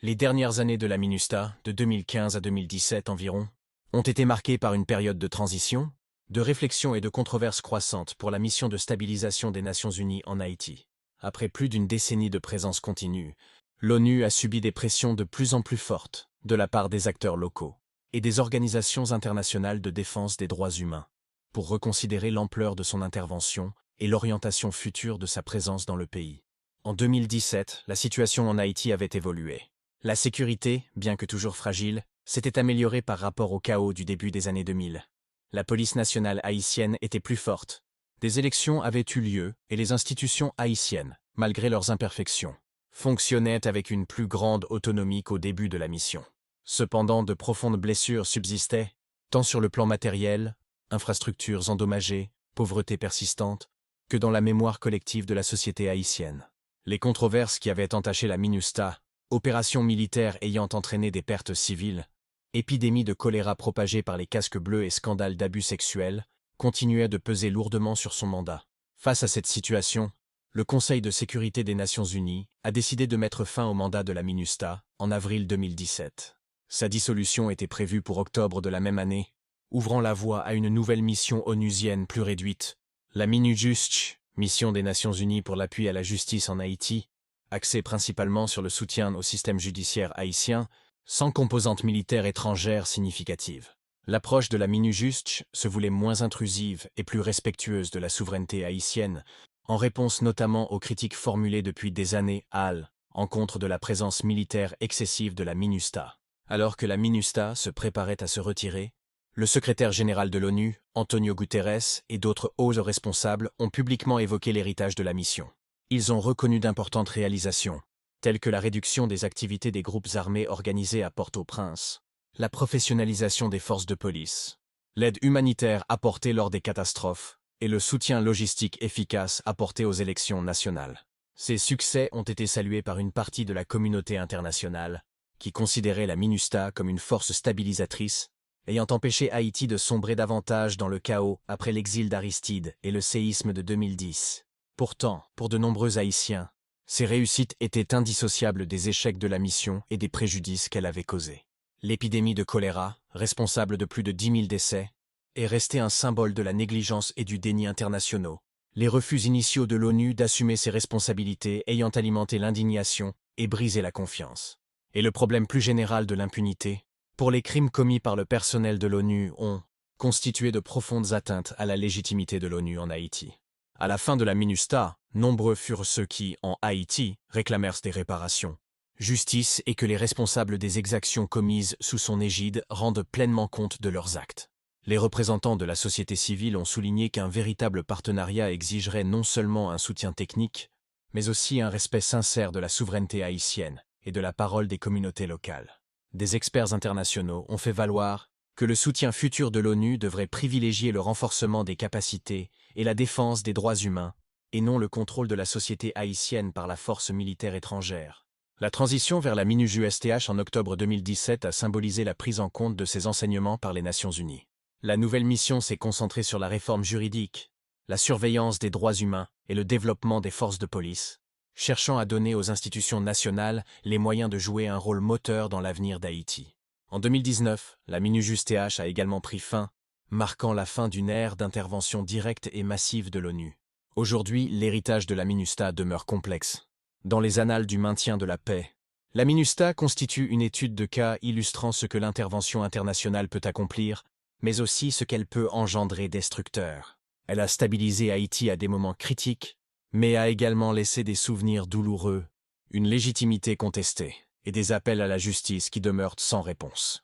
Les dernières années de la MINUSTAH, de 2015 à 2017 environ, ont été marquées par une période de transition, de réflexion et de controverses croissantes pour la mission de stabilisation des Nations Unies en Haïti. Après plus d'une décennie de présence continue, l'ONU a subi des pressions de plus en plus fortes de la part des acteurs locaux et des organisations internationales de défense des droits humains pour reconsidérer l'ampleur de son intervention et l'orientation future de sa présence dans le pays. En 2017, la situation en Haïti avait évolué. La sécurité, bien que toujours fragile, s'était améliorée par rapport au chaos du début des années 2000. La police nationale haïtienne était plus forte. Des élections avaient eu lieu et les institutions haïtiennes, malgré leurs imperfections, fonctionnaient avec une plus grande autonomie qu'au début de la mission. Cependant, de profondes blessures subsistaient, tant sur le plan matériel, infrastructures endommagées, pauvreté persistante, que dans la mémoire collective de la société haïtienne. Les controverses qui avaient entaché la MINUSTAH, opérations militaires ayant entraîné des pertes civiles, épidémie de choléra propagée par les casques bleus et scandales d'abus sexuels, continuaient de peser lourdement sur son mandat. Face à cette situation, le Conseil de sécurité des Nations Unies a décidé de mettre fin au mandat de la MINUSTAH en avril 2017. Sa dissolution était prévue pour octobre de la même année, ouvrant la voie à une nouvelle mission onusienne plus réduite, la MINUJUST, mission des Nations Unies pour l'appui à la justice en Haïti, axée principalement sur le soutien au système judiciaire haïtien, sans composante militaire étrangère significative. L'approche de la MINUJUST se voulait moins intrusive et plus respectueuse de la souveraineté haïtienne, en réponse notamment aux critiques formulées depuis des années à l'encontre de la présence militaire excessive de la MINUSTAH. Alors que la MINUSTAH se préparait à se retirer, le secrétaire général de l'ONU, Antonio Guterres, et d'autres hauts responsables ont publiquement évoqué l'héritage de la mission. Ils ont reconnu d'importantes réalisations, telles que la réduction des activités des groupes armés organisés à Port-au-Prince, la professionnalisation des forces de police, l'aide humanitaire apportée lors des catastrophes et le soutien logistique efficace apporté aux élections nationales. Ces succès ont été salués par une partie de la communauté internationale, qui considérait la MINUSTAH comme une force stabilisatrice, ayant empêché Haïti de sombrer davantage dans le chaos après l'exil d'Aristide et le séisme de 2010. Pourtant, pour de nombreux Haïtiens, ces réussites étaient indissociables des échecs de la mission et des préjudices qu'elle avait causés. L'épidémie de choléra, responsable de plus de 10 000 décès, est restée un symbole de la négligence et du déni internationaux. Les refus initiaux de l'ONU d'assumer ses responsabilités ayant alimenté l'indignation et brisé la confiance. Et le problème plus général de l'impunité, pour les crimes commis par le personnel de l'ONU ont constitué de profondes atteintes à la légitimité de l'ONU en Haïti. À la fin de la MINUSTAH, nombreux furent ceux qui, en Haïti, réclamèrent des réparations, justice et que les responsables des exactions commises sous son égide rendent pleinement compte de leurs actes. Les représentants de la société civile ont souligné qu'un véritable partenariat exigerait non seulement un soutien technique, mais aussi un respect sincère de la souveraineté haïtienne et de la parole des communautés locales. Des experts internationaux ont fait valoir que le soutien futur de l'ONU devrait privilégier le renforcement des capacités et la défense des droits humains, et non le contrôle de la société haïtienne par la force militaire étrangère. La transition vers la MINUJUSTH en octobre 2017 a symbolisé la prise en compte de ces enseignements par les Nations Unies. La nouvelle mission s'est concentrée sur la réforme juridique, la surveillance des droits humains et le développement des forces de police, cherchant à donner aux institutions nationales les moyens de jouer un rôle moteur dans l'avenir d'Haïti. En 2019, la MINUJUSTH a également pris fin, marquant la fin d'une ère d'intervention directe et massive de l'ONU. Aujourd'hui, l'héritage de la MINUSTAH demeure complexe. Dans les annales du maintien de la paix, la MINUSTAH constitue une étude de cas illustrant ce que l'intervention internationale peut accomplir, mais aussi ce qu'elle peut engendrer destructeur. Elle a stabilisé Haïti à des moments critiques, mais a également laissé des souvenirs douloureux, une légitimité contestée et des appels à la justice qui demeurent sans réponse.